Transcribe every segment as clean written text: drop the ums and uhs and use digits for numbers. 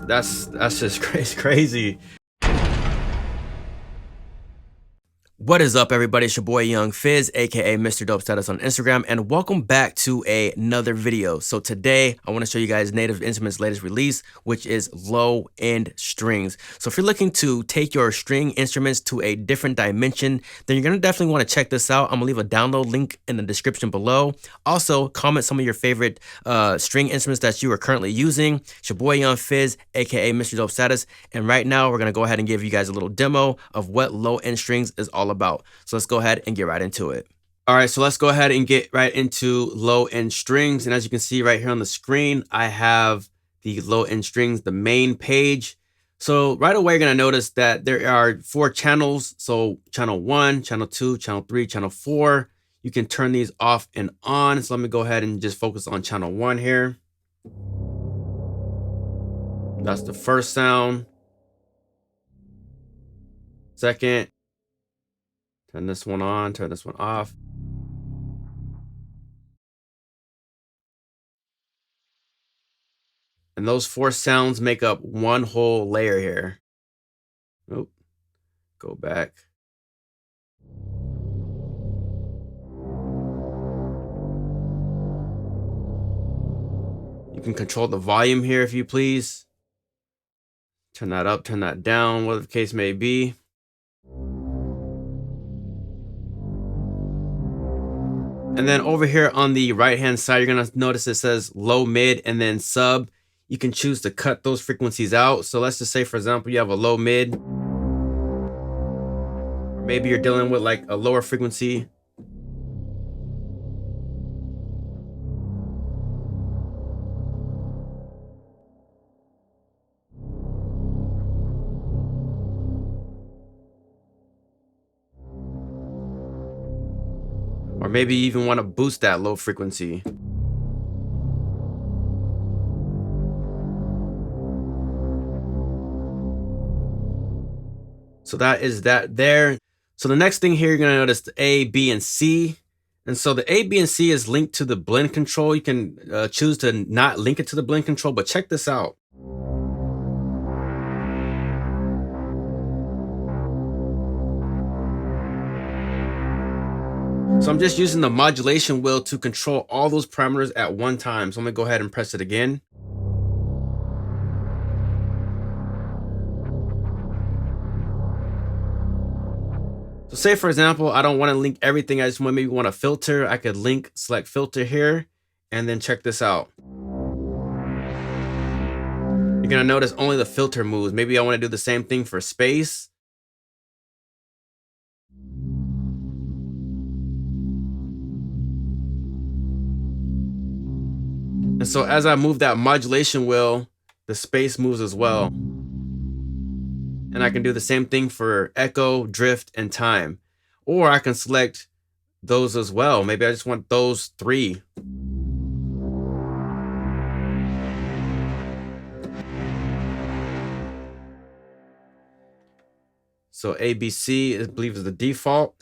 that's just crazy. What is up, everybody? It's your boy Young Fizz, aka mr.dopestatus on Instagram, and welcome back to another video. So today I want to show you guys Native Instruments' latest release, which is low-end strings. So if you're looking to take your string instruments to a different dimension, then you're gonna definitely want to check this out. I'm gonna leave a download link in the description below. Also, comment some of your favorite string instruments that you are currently using. It's your boy Young Fizz, aka mr.dopestatus, and right now we're gonna go ahead and give you guys a little demo of what low-end strings is all about. So let's go ahead and get right into it. All right, so let's go ahead and get right into low-end strings. And as you can see right here on the screen, I have the low-end strings, the main page. So right away, you're gonna notice that there are 4 channels. So channel 1, channel 2, channel 3, channel 4. You can turn these off and on. So let me go ahead and just focus on channel 1 here. That's the first sound. Second. Turn this one on, turn this one off. And those 4 sounds make up one whole layer here. Oh, go back. You can control the volume here if you please. Turn that up, turn that down, whatever the case may be. And then over here on the right hand side, you're gonna notice it says low, mid, and then sub. You can choose to cut those frequencies out. So let's just say, for example, you have a low mid, or maybe you're dealing with like a lower frequency. Or maybe you even want to boost that low frequency. So that is that there. So the next thing here, you're gonna notice the A, B, and C. And so the A, B, and C is linked to the blend control. You can choose to not link it to the blend control, but check this out. So I'm just using the modulation wheel to control all those parameters at one time. So I'm gonna go ahead and press it again. So say, for example, I don't want to link everything. I just maybe want to filter. I could link, select filter here, and then check this out. You're gonna notice only the filter moves. Maybe I want to do the same thing for space. And so as I move that modulation wheel, the space moves as well. And I can do the same thing for echo, drift, and time. Or I can select those as well. Maybe I just want those 3. So ABC, I believe, is the default.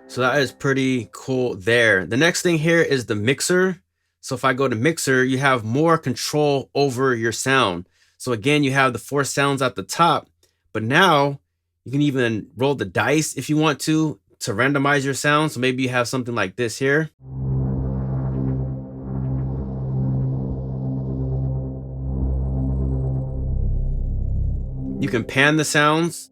So that is pretty cool there. The next thing here is the mixer. So if I go to mixer, you have more control over your sound. So again, you have the 4 sounds at the top, but now you can even roll the dice if you want to randomize your sound. So maybe you have something like this here. You can pan the sounds.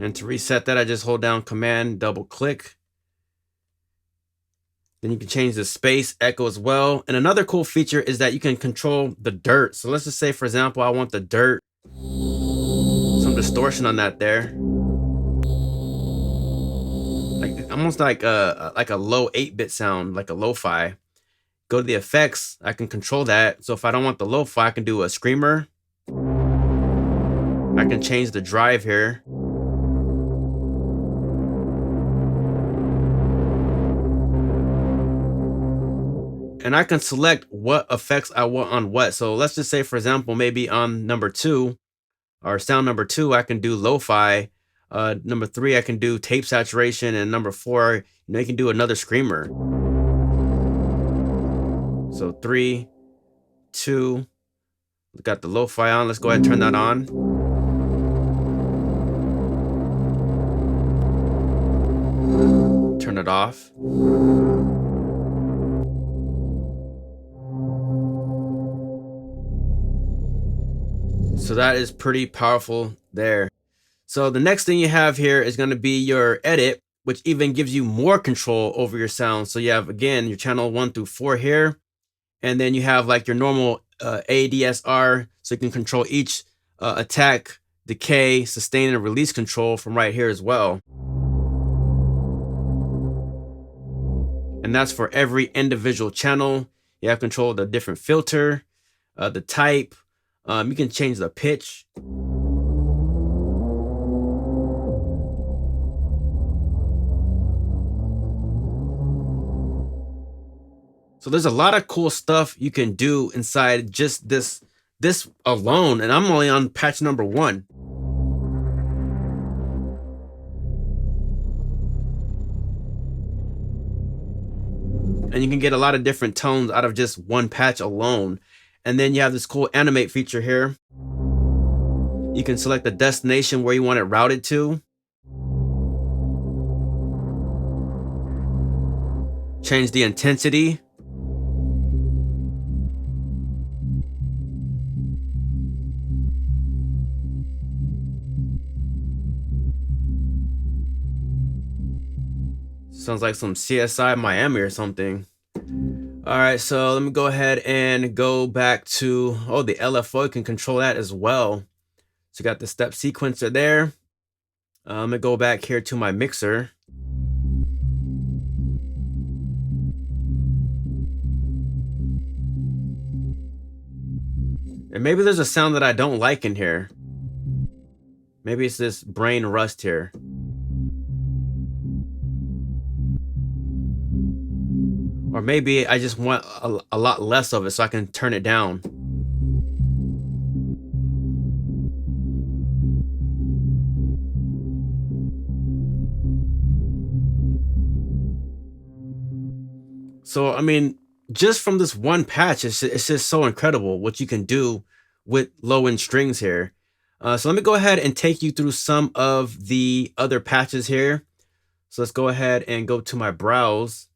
And to reset that, I just hold down Command, double click. Then you can change the space, echo as well. And another cool feature is that you can control the dirt. So let's just say, for example, I want the dirt, some distortion on that there. Like almost like a low 8-bit sound, like a lo-fi. Go to the effects, I can control that. So if I don't want the lo-fi, I can do a screamer. I can change the drive here. And I can select what effects I want on what. So let's just say, for example, maybe on number 2, or sound number 2, I can do lo-fi. Number 3, I can do tape saturation, and number 4, you know, you can do another screamer. So 3, 2, got the lo-fi on. Let's go ahead and turn that on. Turn it off. So that is pretty powerful there. So the next thing you have here is going to be your edit, which even gives you more control over your sound. So you have, again, your channel 1 through 4 here. And then you have like your normal ADSR, so you can control each attack, decay, sustain, and release control from right here as well. And that's for every individual channel. You have control of the different filter, the type. You can change the pitch. So there's a lot of cool stuff you can do inside just this alone, and I'm only on patch number 1. And you can get a lot of different tones out of just one patch alone. And then you have this cool animate feature here. You can select the destination where you want it routed to. Change the intensity. Sounds like some CSI Miami or something. All right, so let me go ahead and go back to, oh, the LFO, you can control that as well. So you got the step sequencer there. I'm gonna go back here to my mixer. And maybe there's a sound that I don't like in here. Maybe it's this brain rust here. Or maybe I just want a lot less of it so I can turn it down. So, I mean, just from this one patch, it's just so incredible what you can do with low-end strings here. So let me go ahead and take you through some of the other patches here. So let's go ahead and go to my browse.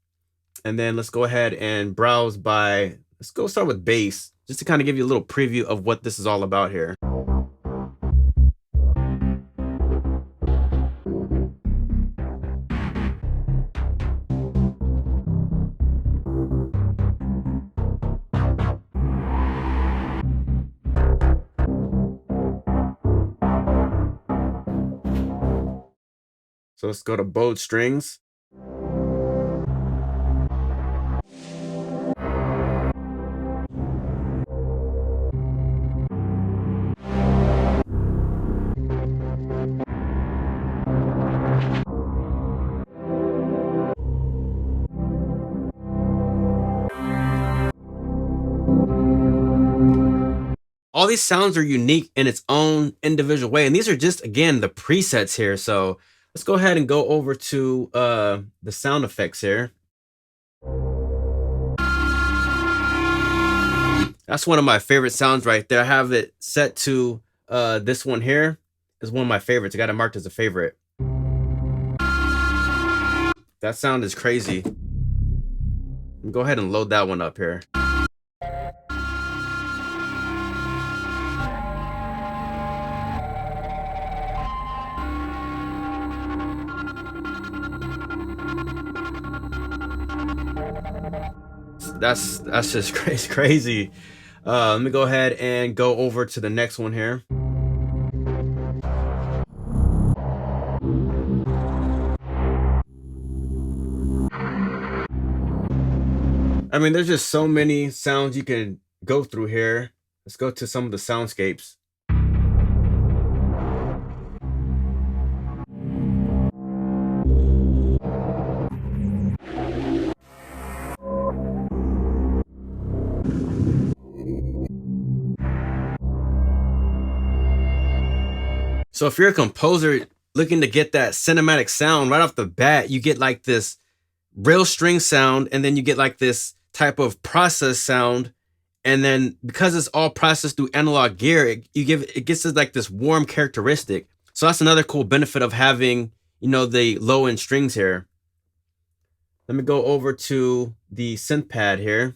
And then let's go ahead and browse by, let's go start with bass, just to kind of give you a little preview of what this is all about here. So let's go to bowed strings. All these sounds are unique in its own individual way. And these are just, again, the presets here. So let's go ahead and go over to the sound effects here. That's one of my favorite sounds right there. I have it set to this one here. Is one of my favorites. I got it marked as a favorite. That sound is crazy. Go ahead and load that one up here. That's just crazy. Let me go ahead and go over to the next one here. I mean, there's just so many sounds you can go through here. Let's go to some of the soundscapes. So if you're a composer looking to get that cinematic sound right off the bat, you get like this real string sound, and then you get like this type of process sound. And then because it's all processed through analog gear, it gets like this warm characteristic. So that's another cool benefit of having, you know, the low end strings here. Let me go over to the synth pad here.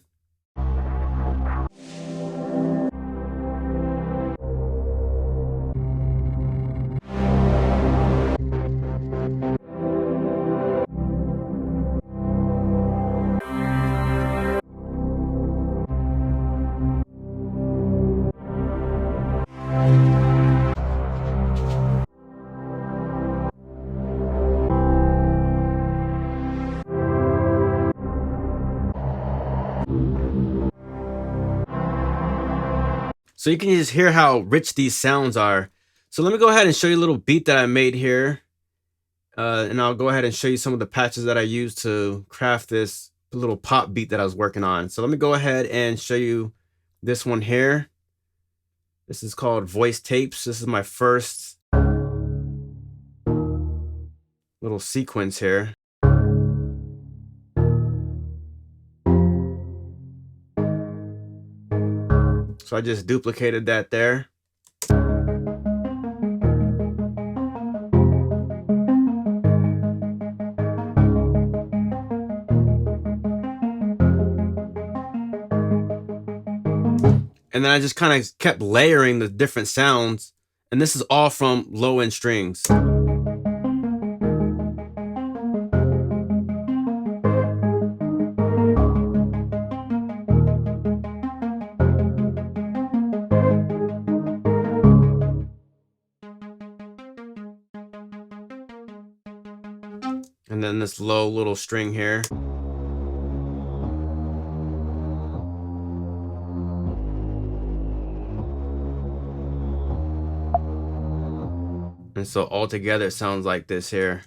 So you can just hear how rich these sounds are. So let me go ahead and show you a little beat that I made here. And I'll go ahead and show you some of the patches that I used to craft this little pop beat that I was working on. So let me go ahead and show you this one here. This is called Voice Tapes. This is my first little sequence here. So I just duplicated that there. And then I just kind of kept layering the different sounds. And this is all from low end strings. And then this low little string here. And so all together it sounds like this here.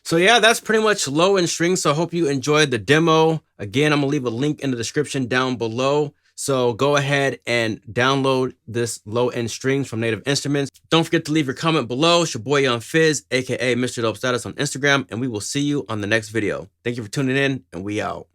So yeah, that's pretty much low end strings. So I hope you enjoyed the demo. Again, I'm gonna leave a link in the description down below. So go ahead and download this low end strings from Native Instruments. Don't forget to leave your comment below. It's your boy Young Fizz, aka Mr. Dopestatus on Instagram, and we will see you on the next video. Thank you for tuning in, and we out.